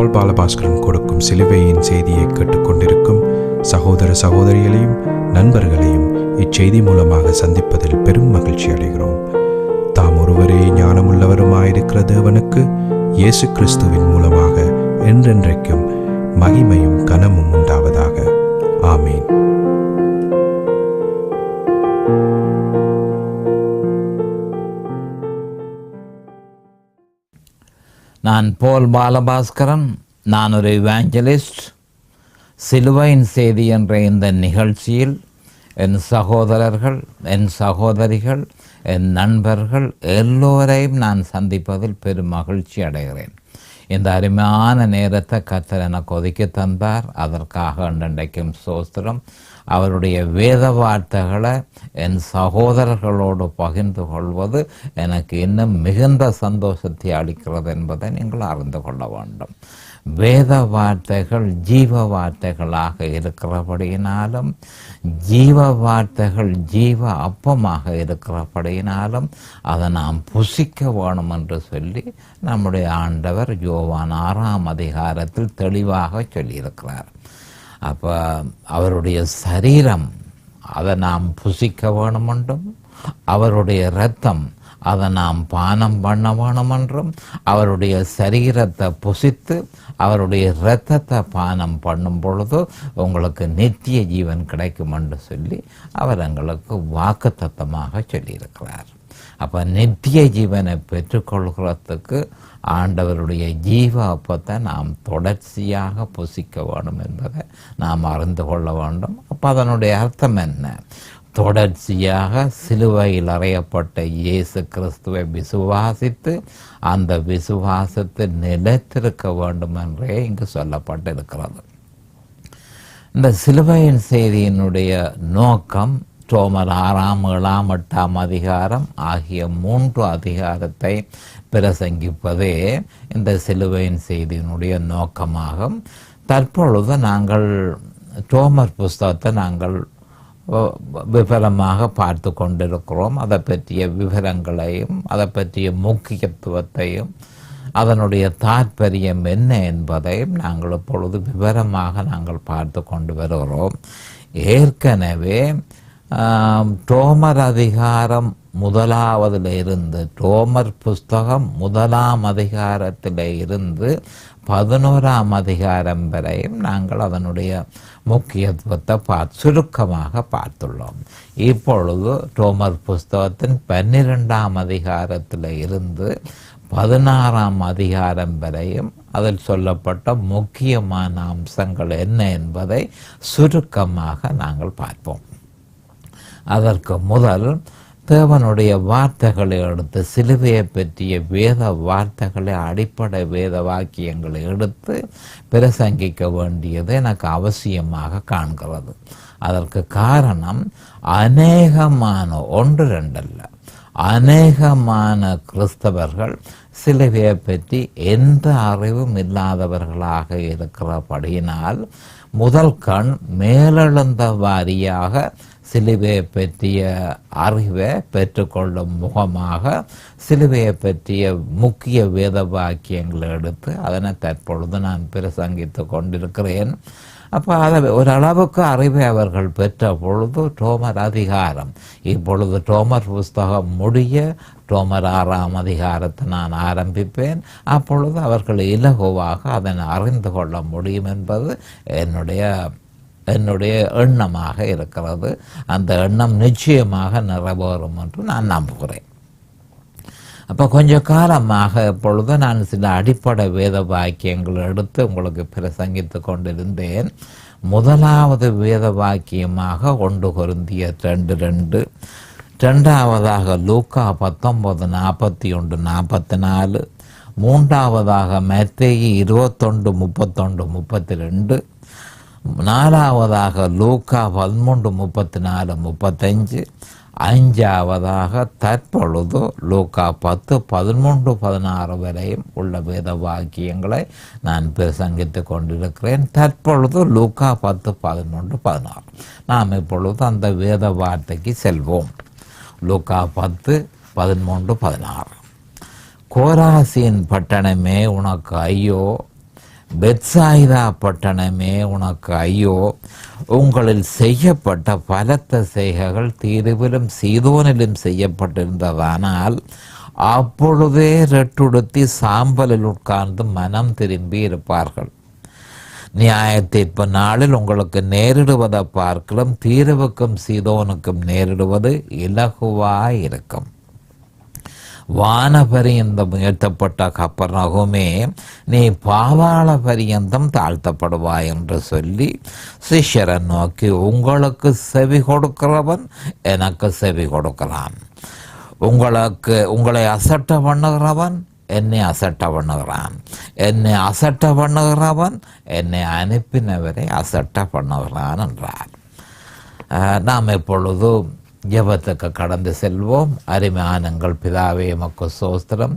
பால் பாலபாஸ்கரன் கொடுக்கும் சிலுவையின் செய்தியை கேட்டுக்கொண்டிருக்கும் சகோதர சகோதரிகளையும் நண்பர்களையும் இச்செய்தி மூலமாக சந்திப்பதில் பெரும் மகிழ்ச்சி அடைகிறோம். தாம் ஒருவரே ஞானமுள்ளவருமாயிருக்கிற தேவனுக்கு இயேசு கிறிஸ்துவின் மூலமாக என்றென்றைக்கும் மகிமையும் கனமும் உண்டாவதாக. ஆமீன். நான் போல் பாலபாஸ்கரன். நான் ஒரு இவாஞ்சலிஸ்ட். சிலுவையின் செய்தி என்ற இந்த நிகழ்ச்சியில் என் சகோதரர்கள், என் சகோதரிகள், என் நண்பர்கள் எல்லோரையும் நான் சந்திப்பதில் பெரும் மகிழ்ச்சி அடைகிறேன். இந்த அருமையான நேரத்தை கர்த்தர் எனக்கு ஒதுக்கி தந்தார். அதற்காக இன்றைக்கும் ஸ்தோத்திரம். அவருடைய வேத வார்த்தைகளை என் சகோதரர்களோடு பகிர்ந்து கொள்வது எனக்கு இன்னும் மிகுந்த சந்தோஷத்தை அளிக்கிறது என்பதை நீங்கள் அறிந்து கொள்ள வேண்டும். வேத வார்த்தைகள் ஜீவ வார்த்தைகளாக இருக்கிறபடியினாலும், ஜீவ வார்த்தைகள் ஜீவ அப்பமாக இருக்கிறபடியினாலும் அதை நாம் புசிக்க வேணும் என்று சொல்லி நம்முடைய ஆண்டவர் யோவான் 6ஆம் அதிகாரத்தில் தெளிவாக சொல்லியிருக்கிறார். அப்போ அவருடைய சரீரம் அதை நாம் புசிக்க வேணும் என்றும், அவருடைய இரத்தம் அதை நாம் பானம் பண்ண வேணும் என்றும், அவருடைய சரீரத்தை புசித்து அவருடைய இரத்தத்தை பானம் பண்ணும் பொழுது உங்களுக்கு நித்திய ஜீவன் கிடைக்கும் என்று சொல்லி அவர் எங்களுக்கு வாக்குத்தத்தமாக சொல்லியிருக்கிறார். அப்போ நித்திய ஜீவனை பெற்றுக்கொள்கிறதுக்கு ஆண்டவருடைய ஜீவ அப்பத்தை நாம் தொடர்ச்சியாக புசிக்க வேண்டும் என்பதை நாம் அறிந்து கொள்ள வேண்டும். அப்போ அதனுடைய அர்த்தம் என்ன? தொடர்ச்சியாக சிலுவையில் அறையப்பட்ட இயேசு கிறிஸ்துவை விசுவாசித்து அந்த விசுவாசத்தில் நிலைத்திருக்க வேண்டும் என்றே இங்கு சொல்லப்பட்டிருக்கிறது. இந்த சிலுவையின் செய்தியினுடைய நோக்கம் ரோமர் 6ஆம் 7ஆம் 8ஆம் அதிகாரம் ஆகிய 3 அதிகாரத்தை பிரசங்கிப்பதே இந்த சிலுவையின் செய்தியினுடைய நோக்கமாகும். தற்பொழுது நாங்கள் ரோமர் புஸ்தகத்தை நாங்கள் விவரமாக பார்த்து கொண்டிருக்கிறோம். அதை பற்றிய விவரங்களையும் அதை பற்றிய முக்கியத்துவத்தையும் அதனுடைய தாற்பயம் என்ன என்பதையும் நாங்கள் இப்பொழுது விவரமாக நாங்கள் பார்த்து கொண்டு வருகிறோம். ஏற்கனவே ரோமர் அதிகாரம் 1ஆவதில் இருந்து, ரோமர் புஸ்தகம் 1ஆம் அதிகாரத்தில் இருந்து 11ஆம் அதிகாரம் வரையும் நாங்கள் அதனுடைய முக்கியத்துவத்தை சுருக்கமாக பார்த்துள்ளோம். இப்பொழுது ரோமர் புஸ்தகத்தின் 12ஆம் அதிகாரத்தில் இருந்து 16ஆம் அதிகாரம் வரையும் அதில் சொல்லப்பட்ட முக்கியமான அம்சங்கள் என்ன என்பதை சுருக்கமாக நாங்கள் பார்ப்போம். அதற்கு முதல் தேவனுடைய வார்த்தைகளை எடுத்து, சிலுவையை பற்றிய வேத வார்த்தைகளை, அடிப்படை வேத வாக்கியங்களை எடுத்து பிரசங்கிக்க வேண்டியது எனக்கு அவசியமாக காண்கிறது. அதற்கு காரணம், அநேகமான 1-2 அல்ல, அநேகமான கிறிஸ்தவர்கள் சிலுவையை பற்றி எந்த அறிவும் இல்லாதவர்களாக இருக்கிறபடியினால் முதல் கண் மேலெழுந்த வாரியாக சிலுவையை பற்றிய அறிவை பெற்றுக்கொள்ளும் முகமாக சிலுவையை பற்றிய முக்கிய வேத வாக்கியங்களை எடுத்து அதனை தற்பொழுது நான் பிரசங்கித்து கொண்டிருக்கிறேன். அப்போ அதை ஓரளவுக்கு அறிவை அவர்கள் பெற்ற பொழுது ரோமர் அதிகாரம், இப்பொழுது ரோமர் புஸ்தகம் முடிய ரோமர் 6ஆம் அதிகாரத்தை நான் ஆரம்பிப்பேன். அப்பொழுது அவர்கள் இலகுவாக அதனை அறிந்து கொள்ள முடியும் என்பது என்னுடைய எண்ணமாக இருக்கிறது. அந்த எண்ணம் நிச்சயமாக நிறைவேறும் என்று நான் நம்புகிறேன். அப்போ கொஞ்ச காலமாக இப்பொழுது நான் சில அடிப்படை வேத வாக்கியங்கள் எடுத்து உங்களுக்கு பிரசங்கித்து கொண்டிருந்தேன். முதலாவது வேத வாக்கியமாக 1 கொரிந்தியர் 2:2, 2ஆவதாக லூக்கா 19:41-44, 3ஆவதாக மத்தேயு 21:31-32, 4ஆவதாக லூக்கா 13:34-35, 5ஆவதாக தற்பொழுது லூக்கா 10:13-16 வரையும் உள்ள வேத வாக்கியங்களை நான் பிரசங்கித்து கொண்டிருக்கிறேன். தற்பொழுது லூக்கா 10:11-16 நாம் இப்பொழுது அந்த வேத வார்த்தைக்கு செல்வோம். லூக்கா 10:13-16. கோராசின் பட்டணமே உனக்கு ஐயோ, பெத்சாயிதா பட்டணமே உனக்கு ஐயோ, உங்களில் செய்யப்பட்ட பலத்த செய்கைகள் தீருவிலும் சீதோனிலும் செய்யப்பட்டிருந்ததானால் அப்பொழுதே ரெட்டுடுத்தி சாம்பலில் உட்கார்ந்து மனம் திரும்பி இருப்பார்கள். நியாய தீர்ப்பு நாளில் உங்களுக்கு நேரிடுவதை பார்க்கலாம் தீருவுக்கும் சீதோனுக்கும் நேரிடுவது இலகுவாயிருக்கும். வான பரியந்தம் உயர்த்தப்பட்ட கப்பர்நகூமே, நீ பாதாள பரியந்தம் தாழ்த்தப்படுவாய் என்று சொல்லி சிஷ்யரை நோக்கி, உங்களுக்கு செவி கொடுக்கிறவன் எனக்கு செவி கொடுக்கிறான், உங்களை அசட்ட பண்ணுகிறவன் என்னை அசட்ட பண்ணுகிறான், என்னை அசட்ட பண்ணுகிறவன் என்னை அனுப்பினவரை அசட்ட பண்ணுகிறான் என்றார். நாம் எப்பொழுதும் ஜெபத்துக்கு கடந்து செல்வோம். அருமையானங்கள் பிதாவே எமக்கு சோஸ்திரம்,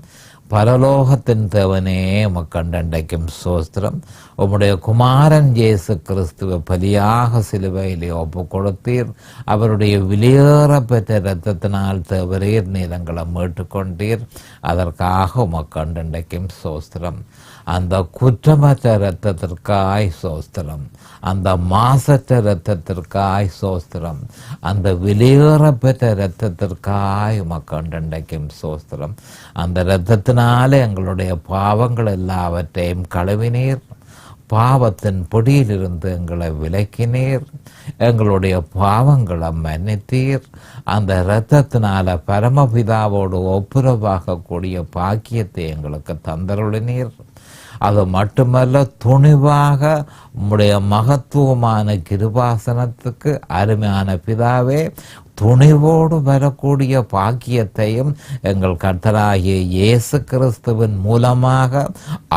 பரலோகத்தின் தேவனே எமக்கண்டைக்கும் சோஸ்திரம். உம்முடைய குமாரன் இயேசு கிறிஸ்துவ பலியாக சிலுவையிலே ஒப்பு கொடுத்தீர். அவருடைய வெளியேற பெற்ற இரத்தத்தினால் தேவரீர் நீரங்களை மீட்டுக்கொண்டீர். அதற்காக உமக்கண்டைக்கும் சோஸ்திரம். அந்த குற்றமற்ற இரத்தத்திற்காய் சோஸ்திரம், அந்த மாசற்ற இரத்தத்திற்காய் சோஸ்திரம், அந்த வெளியேற பெற்ற இரத்தத்திற்காய் உமக்கண்டைக்கும் சோஸ்திரம். அந்த இரத்தத்தினாலே எங்களுடைய பாவங்கள் எல்லாவற்றையும் கழுவினீர். பாவத்தின் பொடியிலிருந்து எங்களை விலக்கினீர். எங்களுடைய பாவங்களை மன்னித்தீர். அந்த இரத்தத்தினால பரமபிதாவோடு ஒப்புரவாகக்கூடிய பாக்கியத்தை எங்களுக்கு தந்தருளினீர். அது மட்டுமல்ல, துணிவாக உம்முடைய மகத்துவமான கிருபாசனத்துக்கு அருமையான பிதாவே துணிவோடு வரக்கூடிய பாக்கியத்தையும் எங்கள் கர்த்தராகிய இயேசு கிறிஸ்துவின் மூலமாக,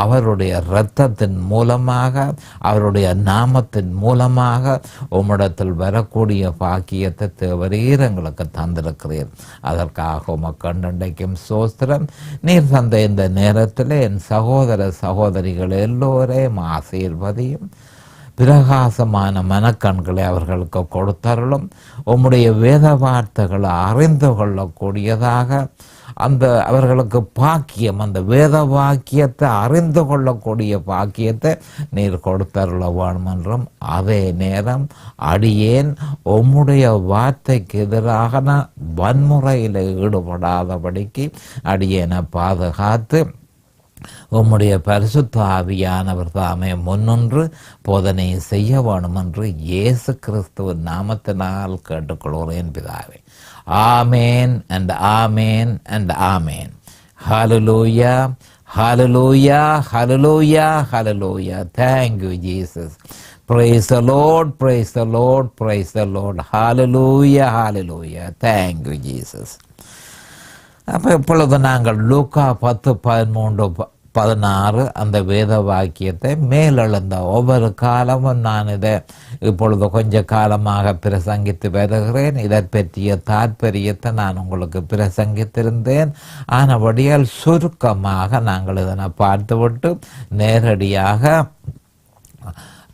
அவருடைய இரத்தத்தின் மூலமாக, அவருடைய நாமத்தின் மூலமாக உம்மிடத்தில் வரக்கூடிய பாக்கியத்தை தேவரீர் எங்களுக்கு தந்திருக்கிறீர். அதற்காக உமக்கண்டைக்கும் சோஸ்திரம். நீர் தந்த இந்த நேரத்தில் என் சகோதர சகோதரிகள் எல்லோரையும் ஆசீர்வதியும். பிரகாசமான மனக்கண்களை அவர்களுக்கு கொடுத்தருளும். உம்முடைய வேத வார்த்தைகளை அறிந்து கொள்ளக்கூடியதாக அந்த அவர்களுக்கு பாக்கியம், அந்த வேத வாக்கியத்தை அறிந்து கொள்ளக்கூடிய பாக்கியத்தை நீர் கொடுத்தருள வேணும் என்றும், அதே நேரம் அடியேன் உம்முடைய வார்த்தைக்கு எதிராக வன்முறையில் ஈடுபடாதபடிக்கு அடியேனை பாதுகாத்து உம்முடைய பரிசுத்த ஆவியானவர் தாமே முன்னின்று போதனை செய்ய வேணும் என்று இயேசு கிறிஸ்துவின் நாமத்தினால் கேட்டுக்கொள்கிறேன் பிதாவே. ஆமேன் and amen and amen. Hallelujah, hallelujah, hallelujah, hallelujah. Thank you Jesus. Praise the Lord, praise the Lord, praise the Lord. Hallelujah, hallelujah. Thank you Jesus. அப்போ இப்பொழுது நாங்கள் லூக்கா 10:13-16 அந்த வேத வாக்கியத்தை மேலெழுந்த ஒவ்வொரு காலமும் நான் இதை இப்பொழுது கொஞ்ச காலமாக பிரசங்கித்து வருகிறேன். இதை பற்றிய தாற்பயத்தை நான் உங்களுக்கு பிரசங்கித்திருந்தேன். ஆனபடியால் சுருக்கமாக நாங்கள் இதனை பார்த்துவிட்டு நேரடியாக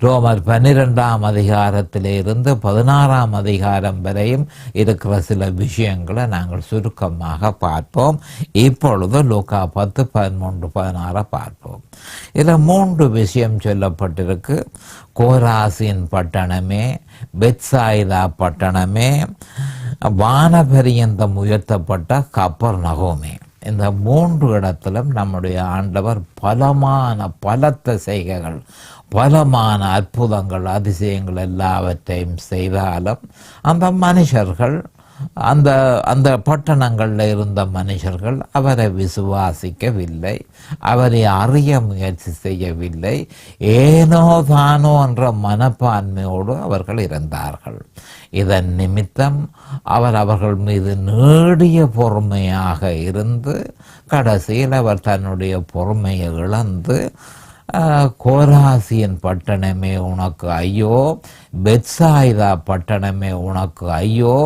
ரோமர் 12ஆம் அதிகாரத்திலிருந்து 16ஆம் அதிகாரம் வரையும் இருக்கிற சில விஷயங்களை நாங்கள் சுருக்கமாக பார்ப்போம். இப்பொழுது லூக்கா 10:13-16 பார்ப்போம். இதில் 3 விஷயம் சொல்லப்பட்டிருக்கு. கோராசின் பட்டணமே, பெத்சாயிதா பட்டணமே, வானபரியந்தம் உயர்த்தப்பட்ட கப்பர்நகூமே. இந்த 3 இடத்திலும் நம்முடைய ஆண்டவர் பலத்த செய்கைகள், பலமான அற்புதங்கள், அதிசயங்கள் எல்லாவற்றையும் செய்தாலும் அந்த மனுஷர்கள், அந்த பட்டணங்களில் இருந்த மனுஷர்கள் அவரை விசுவாசிக்கவில்லை, அவரை அறிய முயற்சி செய்யவில்லை. ஏனோ தானோ என்ற மனப்பான்மையோடு அவர்கள் இருந்தார்கள். இதன் நிமித்தம் அவர்கள் மீது நீடிய பொறுமையாக இருந்து கடைசியில் அவர் தன்னுடைய பொறுமையை இழந்து, கோராசியின் பட்டணமே உனக்கு ஐயோ, பெத்சாயிதா பட்டணமே உனக்கு ஐயோ,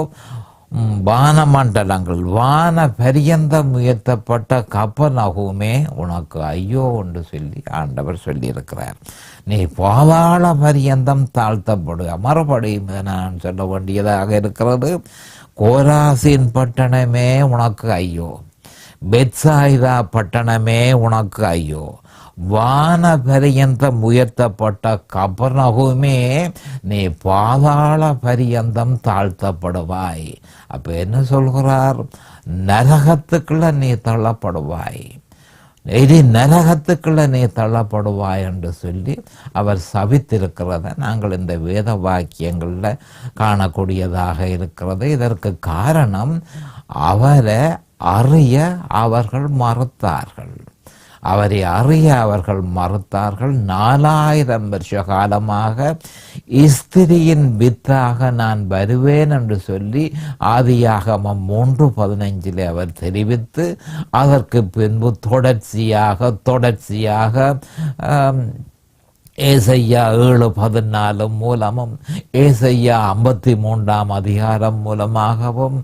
வானமண்டலங்கள், வான பரியந்தம் உயர்த்தப்பட்ட கப்பர்நகூமே உனக்கு ஐயோ என்று சொல்லி ஆண்டவர் சொல்லியிருக்கிறார். நீ பாதாள பரியந்தம் தாழ்த்தப்படுக. மறுபடியும் நான் சொல்ல வேண்டியதாக இருக்கிறது. கோராசின் பட்டணமே உனக்கு ஐயோ, பெத்சாயிதா பட்டணமே உனக்கு ஐயோ, வான பரியந்தம் உயர்த்தப்பட்ட கபர்நகூமே நீ பாதாள பரியந்தம் தாழ்த்தப்படுவாய். அப்ப என்ன சொல்கிறார்? நரகத்துக்குள்ள நீ தள்ளப்படுவாய், இனி நரகத்துக்குள்ள நீ தள்ளப்படுவாய் என்று சொல்லி அவர் சபித்திருக்கிறத நாங்கள் இந்த வேத வாக்கியங்களில் காணக்கூடியதாக இருக்கிறது. இதற்கு காரணம் அவரை அறிய அவர்கள் மறுத்தார்கள். அவரை அறிய அவர்கள் மறுத்தார்கள். 4000 வருஷ காலமாக ஸ்திரியின் வித்தாக நான் வருவேன் என்று சொல்லி ஆதியாகமம் 3:15 அவர் தெரிவித்து, அதற்கு பின்பு தொடர்ச்சியாக ஏசையா 7:14 மூலமும் ஏசையா 53 மூலமாகவும்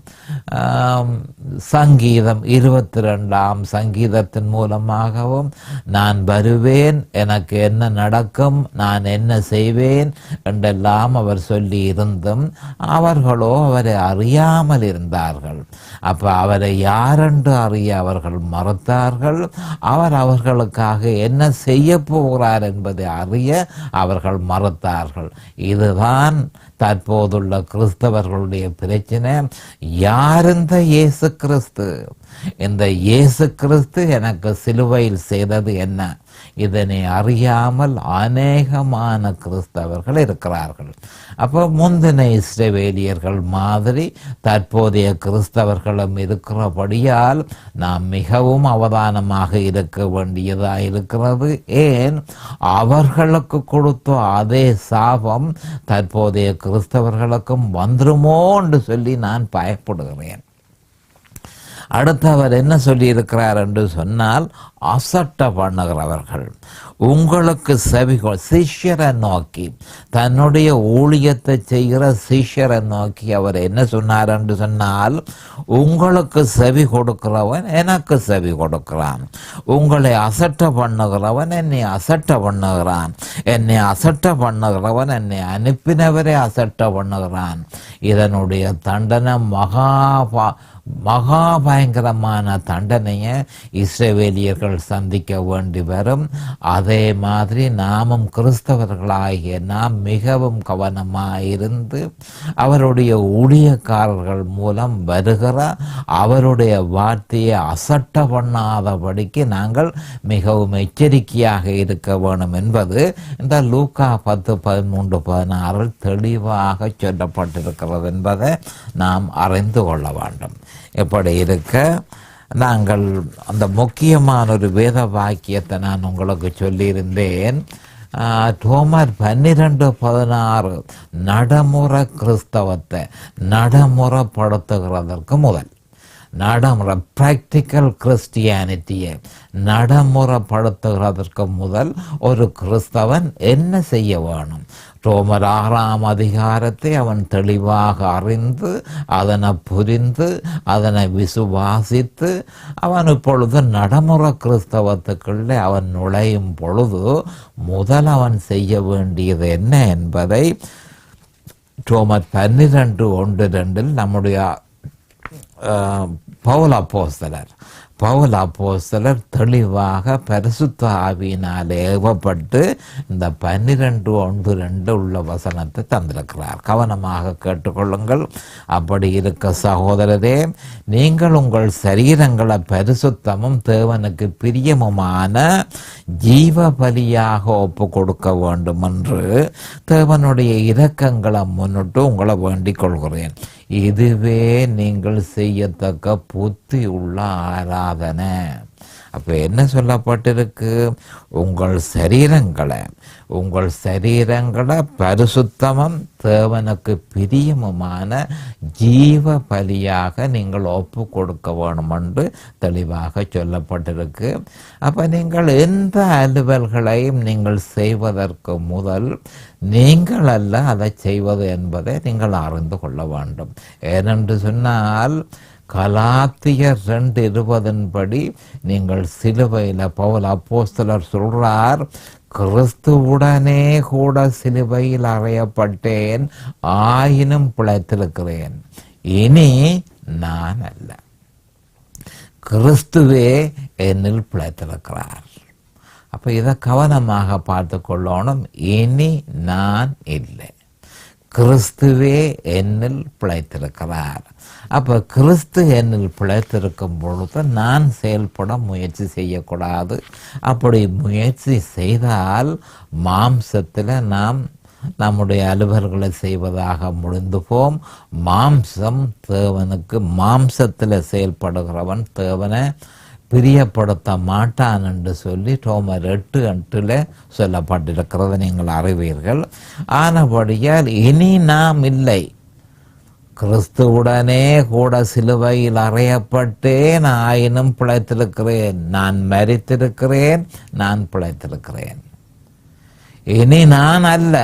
சங்கீதம் 22 சங்கீதத்தின் மூலமாகவும் நான் வருவேன், எனக்கு என்ன நடக்கும், நான் என்ன செய்வேன் என்றெல்லாம் அவர் சொல்லி இருந்தும் அவர்களோ அவரை அறியாமல் இருந்தார்கள். அப்ப அவரை யாரென்று அறிய அவர்கள் மறுத்தார்கள். அவர் அவர்களுக்காக என்ன செய்ய போகிறார் என்பதை அறிய அவர்கள் மறுத்தார்கள். இதுதான் தற்போதுள்ள கிறிஸ்தவர்களுடைய பிரச்சனை. யார் இந்த இயேசு கிறிஸ்து? இந்த இயேசு கிறிஸ்து எனக்கு சிலுவையில் செய்தது என்ன? இதனை அறியாமல் அநேகமான கிறிஸ்தவர்கள் இருக்கிறார்கள். அப்போ முந்தின இஸ்ரவேலியர்கள் மாதிரி தற்போதைய கிறிஸ்தவர்களும் இருக்கிறபடியால் நாம் மிகவும் அவதானமாக இருக்க வேண்டியதாக இருக்கிறது. ஏன்? அவர்களுக்கு கொடுத்த அதே சாபம் தற்போதைய கிறிஸ்தவர்களுக்கும் வந்துருமோ என்று சொல்லி நான் பயப்படுகிறேன். அடுத்து அவர் என்ன சொல்லி இருக்கிறார் என்று சொன்னால், அசட்டை பண்ணுகிறவர்கள் உங்களுக்கு சிஷ்யரை நோக்கி, தன்னுடைய ஊழியத்தை செய்கிற சிஷ்யரை நோக்கி அவர் என்ன சொன்னார் என்று சொன்னால், உங்களுக்கு செவி கொடுக்கிறவன் எனக்கு செவி கொடுக்கிறான், உங்களை அசட்டை பண்ணுகிறவன் என்னை அசட்டை பண்ணுகிறான், என்னை அசட்டை பண்ணுகிறவன் என்னை அனுப்பினவரை அசட்டை பண்ணுகிறான். இதனுடைய தண்டனை மகா பயங்கரமான தண்டனையை இஸ்ரவேலியர்கள் சந்திக்க வேண்டி வரும். அதே மாதிரி நாமும் கிறிஸ்தவர்களாகிய நாம் மிகவும் கவனமாயிருந்து அவருடைய ஊழியக்காரர்கள் மூலம் வருகிற அவருடைய வார்த்தையை அசட்ட பண்ணாதபடிக்கு நாங்கள் மிகவும் எச்சரிக்கையாக இருக்க வேண்டும் என்பது இந்த லூக்கா 10:13-16 தெளிவாக சொல்லப்பட்டிருக்கிறது என்பதை நாம் அறிந்து கொள்ள வேண்டும். எப்படி இருக்க, நாங்கள் அந்த முக்கியமான ஒரு வேத வாக்கியத்தை நான் உங்களுக்கு சொல்லியிருந்தேன். ரோமர் 12:16 நடைமுறை கிறிஸ்தவத்தை நடைமுறைப்படுத்துகிறதற்கு முதல் பிராக்டிக்கல் கிறிஸ்டியானிட்டியை நடைமுறைப்படுத்துகிறதற்கு முதல் ஒரு கிறிஸ்தவன் என்ன செய்ய வேணும்? ரோமர் 6ஆம் அதிகாரத்தை அவன் தெளிவாக அறிந்து அதனை புரிந்து அதனை விசுவாசித்து அவன் இப்பொழுது நடைமுறை கிறிஸ்தவத்துக்குள்ளே அவன் நுழையும் பொழுது முதல் அவன் செய்ய வேண்டியது என்ன என்பதை ரோமர் 12:1-2 நம்முடைய பவுல் அப்போஸ்தலர் தெளிவாக பரிசுத்த ஆவியினால் ஏவப்பட்டு இந்த 12:1-2 உள்ள வசனத்தை தந்திருக்கிறார். கவனமாக கேட்டுக்கொள்ளுங்கள். அப்படி இருக்க சகோதரரே, நீங்கள் உங்கள் சரீரங்களை பரிசுத்தமும் தேவனுக்கு பிரியமுமான ஜீவ பலியாக ஒப்பு கொடுக்க வேண்டும் என்று தேவனுடைய இரக்கங்களை முன்னிட்டு உங்களை வேண்டிக் கொள்கிறேன். இதுவே நீங்கள் செய்யத்தக்க புத்தி உள்ள ஆராதனை. அப்போ என்ன சொல்லப்பட்டிருக்கு? உங்கள் சரீரங்களை பரிசுத்தமும் தேவனுக்கு பிரியமுமான ஜீவ பலியாக நீங்கள் ஒப்பு கொடுக்க வேணும் என்று தெளிவாக சொல்லப்பட்டிருக்கு. அப்போ நீங்கள் எந்த அலுவல்களையும் நீங்கள் செய்வதற்கு முதல் நீங்கள் அல்ல அதை செய்வது என்பதை நீங்கள் அறிந்து கொள்ள வேண்டும். ஏனென்று சொன்னால் கலாத்தியர் 2:20 படி நீங்கள் சிலுவையில் பவுல் அப்போஸ்தலர் சொல்றார், கிறிஸ்துவுடனே கூட சிலுவையில் அறையப்பட்டேன், ஆயினும் பிழைத்திருக்கிறேன், இனி நான் அல்ல, கிறிஸ்துவே என்னில் பிழைத்திருக்கிறார். அப்போ இதை கவனமாக பார்த்து கொள்ளணும். இனி நான் இல்லை, கிறிஸ்துவே என்னில் பிழைத்திருக்கிறார். அப்போ கிறிஸ்து என்னில் பிழைத்திருக்கும் பொழுது நான் செயல்பட முயற்சி செய்யக்கூடாது. அப்படி முயற்சி செய்தால் மாம்சத்தில் நாம் நம்முடைய அலுவல்களை செய்வதாக முடிந்து போம். மாம்சம் தேவனுக்கு, மாம்சத்தில் செயல்படுகிறவன் தேவனை பிரியப்படுத்த மாட்டான் என்று சொல்லி ரோமர் 8:8 சொல்லப்பட்டிருக்கிறது, நீங்கள் அறிவீர்கள். ஆனபடியால் இனி நாம் இல்லை, கிறிஸ்துவுடனே கூட சிலுவையில் அறையப்பட்டேன், ஆயினும் பிழைத்திருக்கிறேன். நான் மரித்திருக்கிறேன், நான் பிழைத்திருக்கிறேன். இனி நான் அல்ல,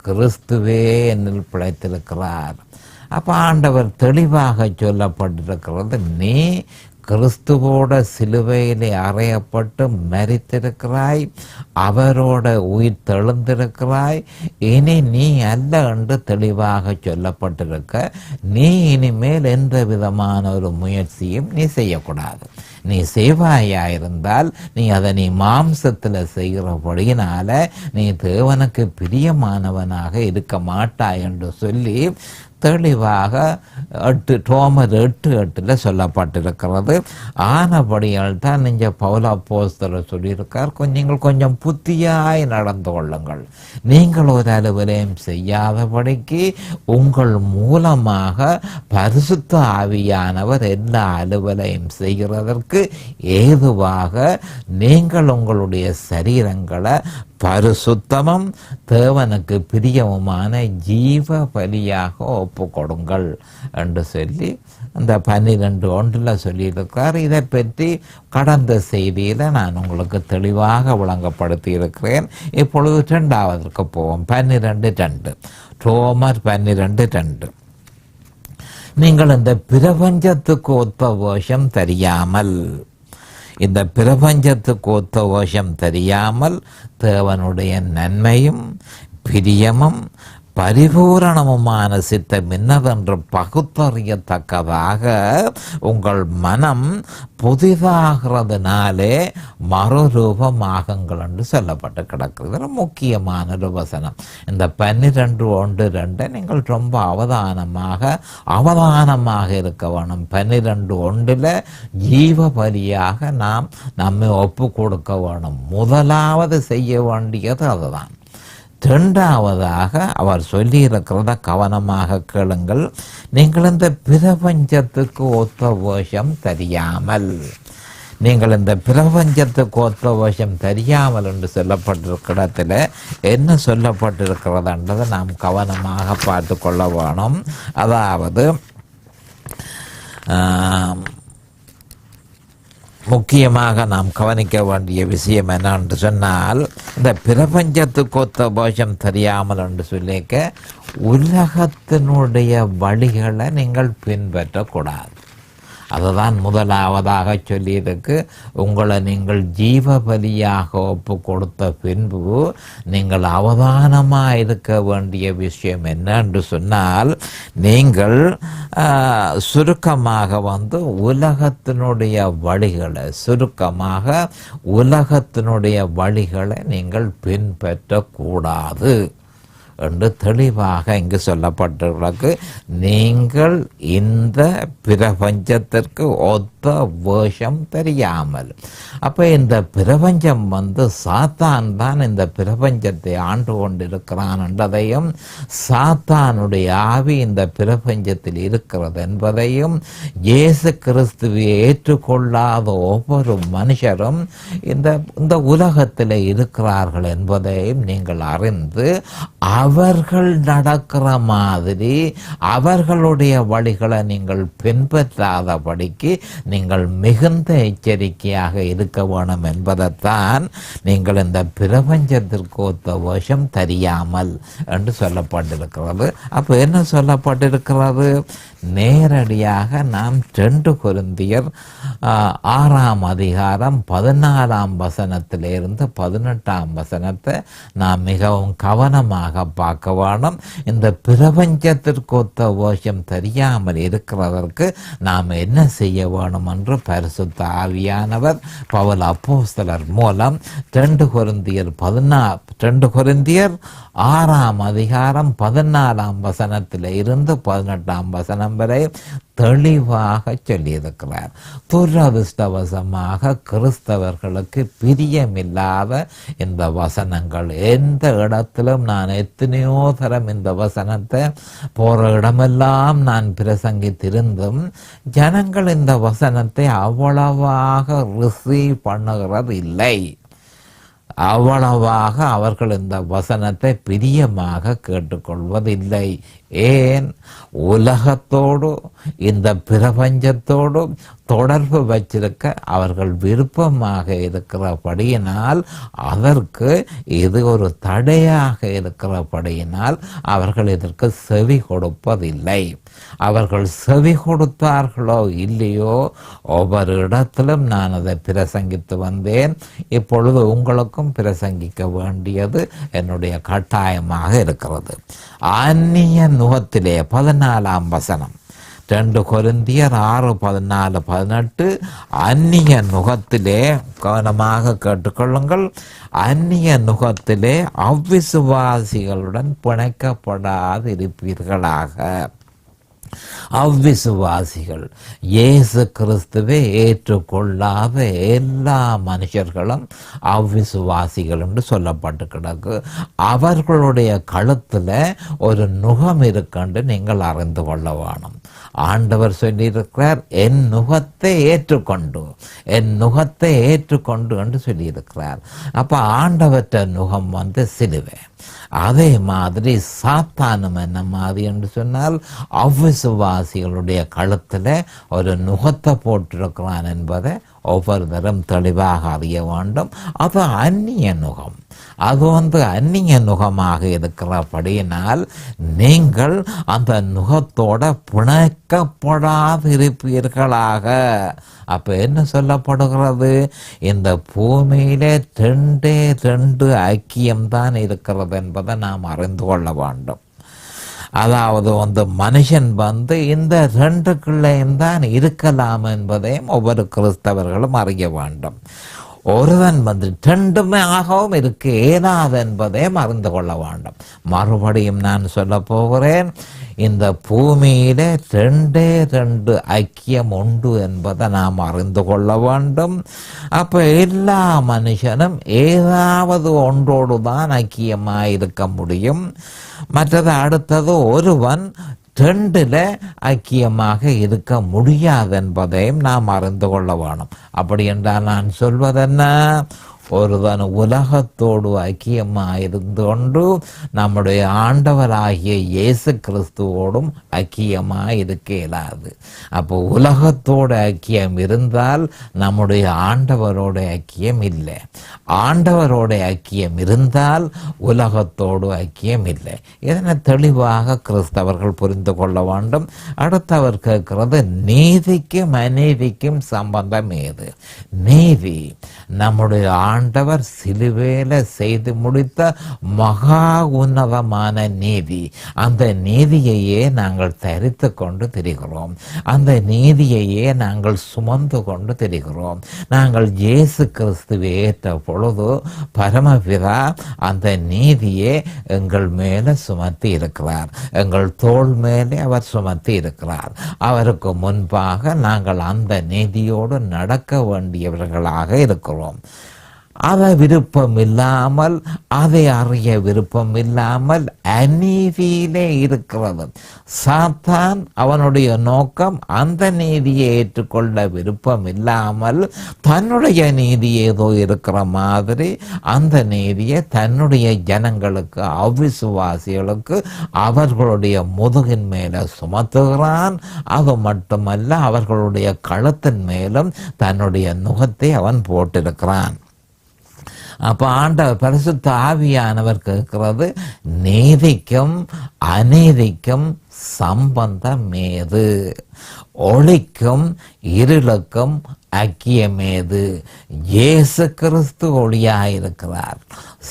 கிறிஸ்துவே என்னில் பிழைத்திருக்கிறார். அப்போ ஆண்டவர் தெளிவாக சொல்லப்பட்டிருக்கிறது, நீ கிறிஸ்துவோட சிலுவையிலே அறையப்பட்டு மரித்திருக்கிறாய், அவரோட உயிர் தெழுந்திருக்கிறாய். இனி நீ அல்ல என்று தெளிவாக சொல்லப்பட்டிருக்க, நீ இனிமேல் எந்த விதமான ஒரு முயற்சியும் நீ செய்யக்கூடாது. நீ செய்வாயாயிருந்தால் நீ அதை நீ மாம்சத்தில் செய்கிறபடியினால நீ தேவனுக்கு பிரியமானவனாக இருக்க மாட்டாய் என்று சொல்லி தெளிவாக ரோமர் 8:8 சொல்லப்பட்டிருக்கிறது. ஆனபடியால் தான் நீங்கள் பவுல் அப்போஸ்தலர் சொல்லியிருக்கார், நீங்கள் கொஞ்சம் புத்தியாய் நடந்து கொள்ளுங்கள். நீங்கள் ஒரு அலுவலையும் செய்யாதபடிக்கு உங்கள் மூலமாக பரிசுத்த ஆவியானவர் எல்லா அலுவலையும் செய்கிறதற்கு ஏதுவாக நீங்கள் உங்களுடைய சரீரங்களை பரிசுத்தமும் தேவனுக்கு பிரியமுமான ஜீவ பலியாக ஒப்பு கொடுங்கள் என்று சொல்லி அந்த 12:1 சொல்லியிருக்கிறார். இதை பற்றி கடந்த செய்தியில் நான் உங்களுக்கு தெளிவாக விளங்கப்படுத்தி இருக்கிறேன். இப்பொழுது 2வதற்கு போவோம். 12:2 ரோமர் 12:2 நீங்கள் இந்த பிரபஞ்சத்துக்கு ஒத்த வேஷம் தெரியாமல், இந்த பிரபஞ்சத்துக்கு ஒத்த வேஷம் தெரியாமல் தேவனுடைய நன்மையும் பிரியமும் பரிபூரணமுமான சித்தம் என்னவென்று பகுத்தறியத்தக்கதாக உங்கள் மனம் புதிதாகிறதுனாலே மறுரூபமாகுங்கள் என்று சொல்லப்பட்டு கிடக்குது. முக்கியமான ஒரு வசனம். இந்த 12:1 நீங்கள் ரொம்ப அவதானமாக இருக்க வேணும். 12:1 ஜீவ பலியாக நாம் நம்மை ஒப்பு கொடுக்க வேணும். முதலாவது செய்ய வேண்டியது அதுதான். 2வதாக அவர் சொல்லியிருக்கிறத கவனமாக கேளுங்கள். நீங்கள் இந்த பிரபஞ்சத்துக்கு ஒத்த வேஷம் தெரியாமல், நீங்கள் இந்த பிரபஞ்சத்துக்கு ஒத்த வேஷம் தெரியாமல் என்று சொல்லப்பட்டிருக்கிற இடத்துல என்ன சொல்லப்பட்டிருக்கிறதுன்றதை நாம் கவனமாக பார்த்து கொள்ள வேணும். அதாவது முக்கியமாக நாம் கவனிக்க வேண்டிய விஷயம் என்னென்று சொன்னால், இந்த பிரபஞ்சத்துக்கு ஒத்த வேஷம் தெரியாமல் என்று சொல்லிக்க உலகத்தினுடைய வழிகளை நீங்கள் பின்பற்றக்கூடாது. அதுதான் முதலாவதாக சொல்லியிருக்கு. உங்களை நீங்கள் ஜீவ பலியாக ஒப்பு கொடுத்த பின்பு நீங்கள் அவதானமாக இருக்க வேண்டிய விஷயம் என்னன்னு சொன்னால், நீங்கள் சுருக்கமாக உலகத்தினுடைய வழிகளை நீங்கள் பின்பற்றக்கூடாது என்று தெளிவாக இங்கு சொல்லப்பட்டிருக்கு. நீங்கள் இந்த பிரபஞ்சத்திற்கு ஒத்த வேஷம் தெரியாமல், அப்போ இந்த பிரபஞ்சம் சாத்தான் தான் இந்த பிரபஞ்சத்தை ஆண்டு கொண்டிருக்கிறான் என்றதையும், சாத்தானுடைய ஆவி இந்த பிரபஞ்சத்தில் இருக்கிறது என்பதையும், இயேசு கிறிஸ்துவை ஏற்றுக்கொள்ளாத ஒவ்வொரு மனுஷரும் இந்த உலகத்தில் இருக்கிறார்கள் என்பதையும் நீங்கள் அறிந்து அவர்கள் நடக்கிற மாதிரி அவர்களுடைய வழிகளை நீங்கள் பின்பற்றாதபடிக்கு நீங்கள் மிகுந்த எச்சரிக்கையாக இருக்க வேணும் என்பதைத்தான் நீங்கள் இந்த பிரபஞ்சத்திற்கு ஒத்த வேஷம் தெரியாமல் என்று சொல்லப்பட்டிருக்கிறது. அப்போ என்ன சொல்லப்பட்டிருக்கிறது? நேரடியாக நாம் 2 கொரிந்தியர் 6ஆம் அதிகாரம் 14ஆம் வசனத்திலிருந்து 18ஆம் வசனத்தை நாம் மிகவும் கவனமாக பார்க்க வேணும். இந்த பிரபஞ்சத்திற்கு ஒத்த வேஷம் தெரியாமல் இருக்கிறதற்கு நாம் என்ன செய்ய வேணும் என்று பரிசுத்த ஆவியானவர் பவுல் அப்போஸ்தலர் மூலம் 2 கொரிந்தியர் 6ஆம் அதிகாரம் 14ஆம் வசனத்தில் இருந்து 18ஆம் வசனம் வரை தெளிவாக சொல்லியிருக்கிறார். துரதிர்ஷ்டவசமாக கிறிஸ்தவர்களுக்கு பிரியமில்லாத இந்த வசனங்கள், எந்த இடத்திலும் நான் எத்தனையோ தரம் இந்த வசனத்தை போற இடமெல்லாம் நான் பிரசங்கித்திருந்தும் ஜனங்கள் இந்த வசனத்தை அவ்வளவாக ரிசீவ் பண்ணுகிறது இல்லை. அவ்வளவாக அவர்கள் இந்த வசனத்தை பிரியமாக கேட்டுக்கொள்வதில்லை. ஏன்? உலகத்தோடு இந்த பிரபஞ்சத்தோடு தொடர்பு வச்சிருக்க அவர்கள் விருப்பமாக இருக்கிறபடியினால், அதற்கு இது ஒரு தடையாக இருக்கிறபடியினால் அவர்கள் இதற்கு செவி கொடுப்பதில்லை. அவர்கள் செவி கொடுத்தார்களோ இல்லையோ, ஒவ்வொரு இடத்திலும் நான் அதை பிரசங்கித்து வந்தேன். இப்பொழுது உங்களுக்கும் பிரசங்கிக்க வேண்டியது என்னுடைய கட்டாயமாக இருக்கிறது. அந்நிய நுகத்திலே 14ஆம் வசனம், 2 கொரிந்தியர் 6:14-18. அந்நிய நுகத்திலே, கவனமாக கேட்டுக்கொள்ளுங்கள், அந்நிய நுகத்திலே அவ்விசுவாசிகளுடன் பிணைக்கப்படாதிருப்பீர்களாக. அவ்விசுவாசிகள், இயேசு கிறிஸ்துவை ஏற்றுக்கொள்ளாத எல்லா மனுஷர்களும் அவ்விசுவாசிகள் என்று சொல்லப்பட்டு கிடக்கு. அவர்களுடைய கழுத்தில் ஒரு நுகம் இருக்கென்று நீங்கள் அறிந்து கொள்ள வேணும். ஆண்டவர் சொல்லியிருக்கிறார், என் நுகத்தை ஏற்றுக்கொண்டு என்று சொல்லியிருக்கிறார். அப்போ ஆண்டவற்ற நுகம் சிலுவை. அதே மாதிரி சாத்தானும் என்ன மாதிரி என்று சொன்னால், அவ்விசுவாசிகளுடைய கழுத்தில் ஒரு நுகத்தை போட்டிருக்கிறான் என்பதை ஒவ்வொருத்தரும் தெளிவாக அறிய வேண்டும். அது அந்நிய நுகம். அது அந்நிய நுகமாக இருக்கிறபடியினால் நீங்கள் அந்த நுகத்தோட பிணைக்கப்படாதிருப்பீர்களாக. அப்ப என்ன சொல்லப்படுகிறது? இந்த பூமியில 2 ஐக்கியம்தான் இருக்கிறது என்பதை நாம் அறிந்து கொள்ள வேண்டும். அதாவது மனுஷன் இந்த 2க்குள்ளேயும் தான் இருக்கலாம் என்பதையும் ஒவ்வொரு கிறிஸ்தவர்களும் அறிய வேண்டும். ஒருவன் 2மே ஆகவும் இருக்க இயலாது என்பதையும் அறிந்து கொள்ள வேண்டும். மறுபடியும் நான் சொல்ல போகிறேன், இந்த பூமியில 2 ஐக்கியம் உண்டு என்பதை நாம் அறிந்து கொள்ள வேண்டும். அப்ப எல்லா மனுஷனும் ஏதாவது ஒன்றோடு தான் ஐக்கியமாக இருக்க முடியும். மற்றது அடுத்தது, ஒருவன் 2ல ஐக்கியமாக இருக்க முடியாது என்பதையும் நாம் அறிந்து கொள்ள வேணும். அப்படி என்றால் நான் சொல்வதென்ன? ஒருவன் உலகத்தோடு ஐக்கியமாக இருந்து கொண்டு நம்முடைய ஆண்டவராகிய இயேசு கிறிஸ்துவோடும் ஐக்கியமாக இருக்க இயலாது. அப்போ உலகத்தோடு ஐக்கியம் இருந்தால் நம்முடைய ஆண்டவரோட ஐக்கியம் இல்லை. ஆண்டவரோட ஐக்கியம் இருந்தால் உலகத்தோடு ஐக்கியம் இல்லை. இதனை தெளிவாக கிறிஸ்தவர்கள் புரிந்து கொள்ள வேண்டும். அடுத்தவர் கேட்கிறது, நீதிக்கும் அநீதிக்கும் சம்பந்தம் ஏது? நீதி நம்முடைய ஆண்டவர் சிலுவையில செய்து முடித்த மகா உன்னதமான நீதி. அந்த நீதியையே நாங்கள் தரித்து கொண்டு திரிகிறோம். அந்த நீதியையே நாங்கள் சுமந்து கொண்டு திரிகிறோம். நாங்கள் இயேசு கிறிஸ்துவை ஏற்ற பொழுது பரமபிதா அந்த நீதியை எங்கள் மேலே சுமத்தி இருக்கிறார். எங்கள் தோள் மேலே அவர் சுமத்தி இருக்கிறார். அவருக்கு முன்பாக நாங்கள் அந்த நீதியோடு நடக்க வேண்டியவர்களாக இருக்கிறோம். அதை விருப்பம் இல்லாமல், அதை அறிய விருப்பம் இல்லாமல் அநீதியிலே இருக்கிறது. சாத்தான் அவனுடைய நோக்கம் அந்த நீதியை ஏற்றுக்கொள்ள விருப்பம் இல்லாமல் தன்னுடைய நீதி ஏதோ இருக்கிற மாதிரி அந்த நீதியை தன்னுடைய ஜனங்களுக்கு, அவ்விசுவாசிகளுக்கு அவர்களுடைய முதுகின் மேல சுமத்துகிறான். அது மட்டுமல்ல, அவர்களுடைய கழுத்தின் மேலும் தன்னுடைய நுகத்தை அவன் போட்டிருக்கிறான். அப்போ ஆண்டவர் பரிசுத்த ஆவியானவர் கேட்கிறது, நீதிக்கும் அநீதிக்கும் சம்பந்தம் ஏது? ஒளிக்கும் இருளுக்கும் ஐக்கியமேது? இயேசு கிறிஸ்து ஒளியாயிருக்கிறார்,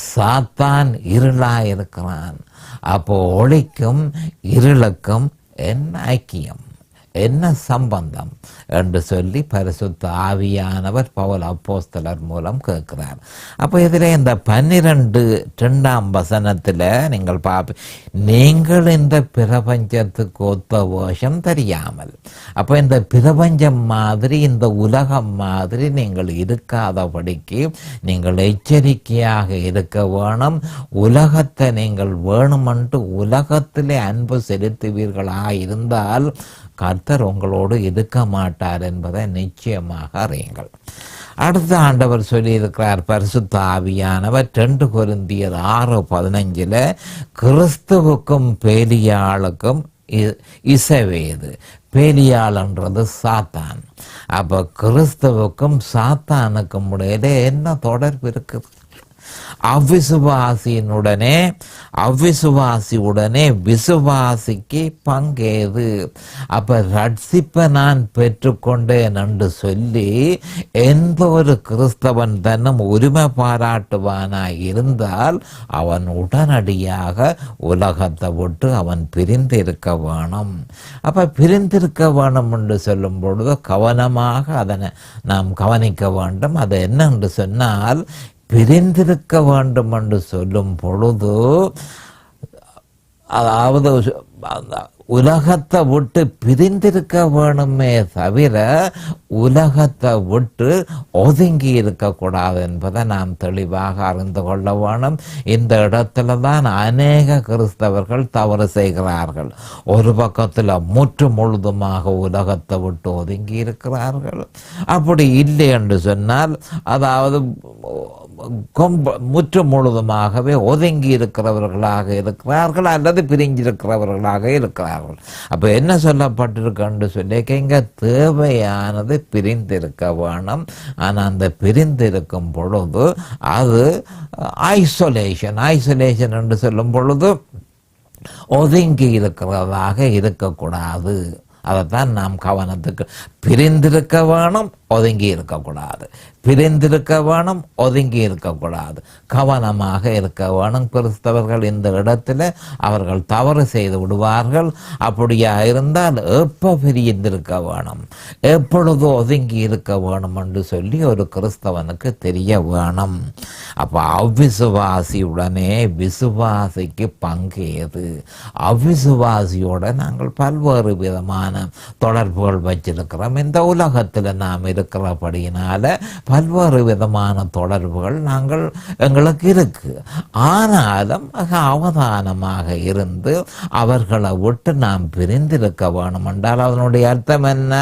சாத்தான் இருளாயிருக்கிறான். அப்போ ஒளிக்கும் இருளுக்கும் என்ன ஐக்கியம், என்ன சம்பந்தம் என்று சொல்லி பரிசுத்த ஆவியானவர் பவுல் அப்போஸ்தலர் மூலம் கேட்கிறார். அப்போ இதில் இந்த 12:2 நீங்கள் நீங்கள் இந்த பிரபஞ்சத்துக்கு ஒத்த வேஷம் தெரியாமல், அப்போ இந்த பிரபஞ்சம் மாதிரி இந்த உலகம் மாதிரி நீங்கள் இருக்காதபடிக்கு நீங்கள் எச்சரிக்கையாக இருக்க வேணும். உலகத்தை நீங்கள் வேணுமென்று உலகத்திலே அன்பு செலுத்துவீர்களாக இருந்தால் கர்த்தர் உங்களோடு இருக்க மாட்டார் என்பதை நிச்சயமாக அறியுங்கள். அடுத்த ஆண்டவர் சொல்லியிருக்கிறார், பரிசுத்த ஆவியானவர் 2 கொரிந்தியர் 6:15 கிறிஸ்துவுக்கும் பேலியாளுக்கும் இசைவேது. பேலியாள்ன்றது சாத்தான். அப்போ கிறிஸ்துவுக்கும் சாத்தானுக்கும் இடையில என்ன தொடர்பு இருக்குது? அவ்விசுவாசியுடனே விசுவாசிக்கு பங்கேது. அப்ப ரட்சிப்பை நான் பெற்றுக்கொண்டேன் என்று சொல்லி எந்த ஒரு கிறிஸ்தவன் தன்னும் உரிமை பாராட்டுவானாய் இருந்தால் அவன் உடனடியாக உலகத்தை விட்டு அவன் பிரிந்திருக்க வேணும். அப்ப பிரிந்திருக்க வேணும் என்று சொல்லும் பொழுது கவனமாக அதனை நாம் கவனிக்க வேண்டும். அது என்னென்று சொன்னால், பிரிந்திருக்க வேண்டும் என்று சொல்லும் பொழுது, அதாவது உலகத்தை விட்டு பிரிந்திருக்க வேணுமே தவிர உலகத்தை விட்டு ஒதுங்கி இருக்கக்கூடாது என்பதை நாம் தெளிவாக அறிந்து கொள்ள வேணும். இந்த இடத்துல தான் அநேக கிறிஸ்தவர்கள் தவறு செய்கிறார்கள். ஒரு பக்கத்தில் முற்று முழுதுமாக உலகத்தை விட்டு ஒதுங்கி இருக்கிறார்கள். அப்படி இல்லை என்று சொன்னால், அதாவது முற்று முழுதுமாகவே ஒதுங்கி இருக்கிறவர்களாக இருக்கிறார்கள் அல்லது பிரிஞ்சிருக்கிறவர்களாக இருக்கிறார்கள். அப்ப என்ன சொல்லப்பட்டிருக்கு சொல்லி இங்க தேவையானது பிரிந்திருக்க வேணும். ஆனா அந்த பிரிந்திருக்கும் பொழுது அது ஐசோலேஷன் என்று சொல்லும் பொழுது ஒதுங்கி இருக்கிறதாக இருக்கக்கூடாது. அதைத்தான் நாம் கவனத்துக்கு, பிரிந்திருக்க வேணும், ஒதுங்கி இருக்கக்கூடாது. பிரிந்திருக்க வேணும், ஒதுங்கி இருக்கக்கூடாது. கவனமாக இருக்க வேணும். கிறிஸ்தவர்கள் இந்த இடத்துல அவர்கள் தவறு செய்து விடுவார்கள். அப்படியா இருந்தால் எப்போ பிரிந்திருக்க வேணும், எப்பொழுது ஒதுங்கி இருக்க வேணும் என்று சொல்லி ஒரு கிறிஸ்தவனுக்கு தெரிய வேணும். அப்போ அவ்விசுவாசியுடனே விசுவாசிக்கு பங்கு ஏது? அவ்விசுவாசியோட நாங்கள் பல்வேறு விதமான தொடர்புகள் வச்சிருக்கிறோம். இந்த உலகத்தில் நாம் இருக்கிறபடியினால பல்வேறு விதமான தொடர்புகள் எங்களுக்கு இருக்கு. ஆனாலும் அவதானமாக இருந்து அவர்களை விட்டு நாம் பிரிந்திருக்க வேணும் என்றால் அதனுடைய அர்த்தம் என்ன?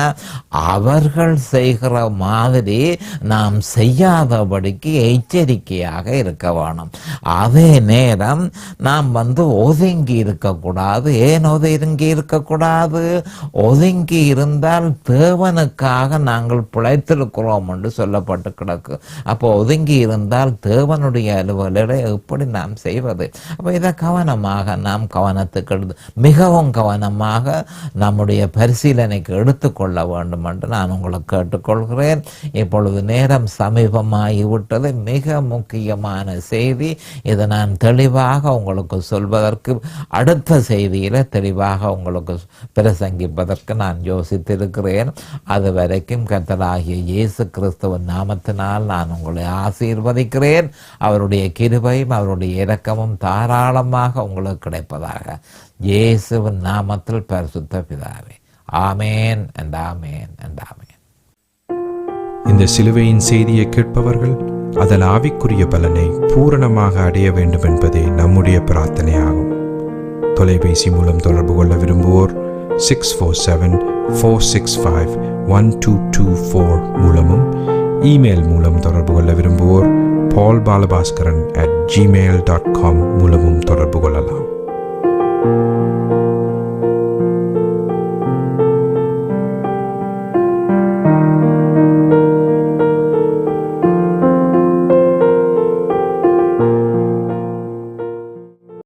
அவர்கள் செய்கிற மாதிரி நாம் செய்யாதபடிக்கு எச்சரிக்கையாக இருக்க வேணும். அதே நேரம் நாம் ஒதுங்கி இருக்கக்கூடாது. ஏன் ஒதுங்கி இருக்கக்கூடாது? ஒதுங்கி இருந்தால் தேவனுக்காக நாங்கள் பிழைத்திருக்கிறோம் என்று சொல்லப்பட்டு கிடக்கு. அப்போ ஒதுங்கி இருந்தால் தேவனுடைய அலுவலரை எப்படி நாம் செய்வது? அப்போ இதை கவனமாக நாம் கவனத்துக்கு மிகவும் கவனமாக நம்முடைய பரிசீலனைக்கு எடுத்துக்கொள்ள வேண்டும் என்று நான் உங்களுக்கு கேட்டுக்கொள்கிறேன். இப்பொழுது நேரம் சமீபமாகிவிட்டது. மிக முக்கியமான செய்தி. இதை நான் தெளிவாக உங்களுக்கு சொல்வதற்கு அடுத்த செய்தியில தெளிவாக உங்களுக்கு பிரசங்கிப்பதற்கு நான் யோசித்திருக்கிறேன். அது வரைக்கும் கர்த்தராகிய இயேசு கிறிஸ்துவின் நாமத்தினால் நான் உங்களை ஆசீர்வதிக்கிறேன். அவருடைய கிருபையும் அவருடைய இரக்கமும் தாராளமாக உங்களுக்கு கிடைப்பதாக இயேசுவின் நாமத்தில் பரிசுத்த பிதாவே. ஆமேன் and ஆமேன் and ஆமேன். இந்த சிலுவையின் செய்தியை கேட்பவர்கள் அதன் ஆவிக்குரிய பலனை பூரணமாக அடைய வேண்டும் என்பதே நம்முடைய பிரார்த்தனையாகும். தொலைபேசி மூலம் தொடர்பு கொள்ள விரும்புவோர் 647-465-1224 மூலமும், இமெயில் மூலம் தொடர்பு கொள்ள விரும்புவோர் paulbalabhaskaran@gmail.com மூலமும் தொடர்பு கொள்ளலாம்.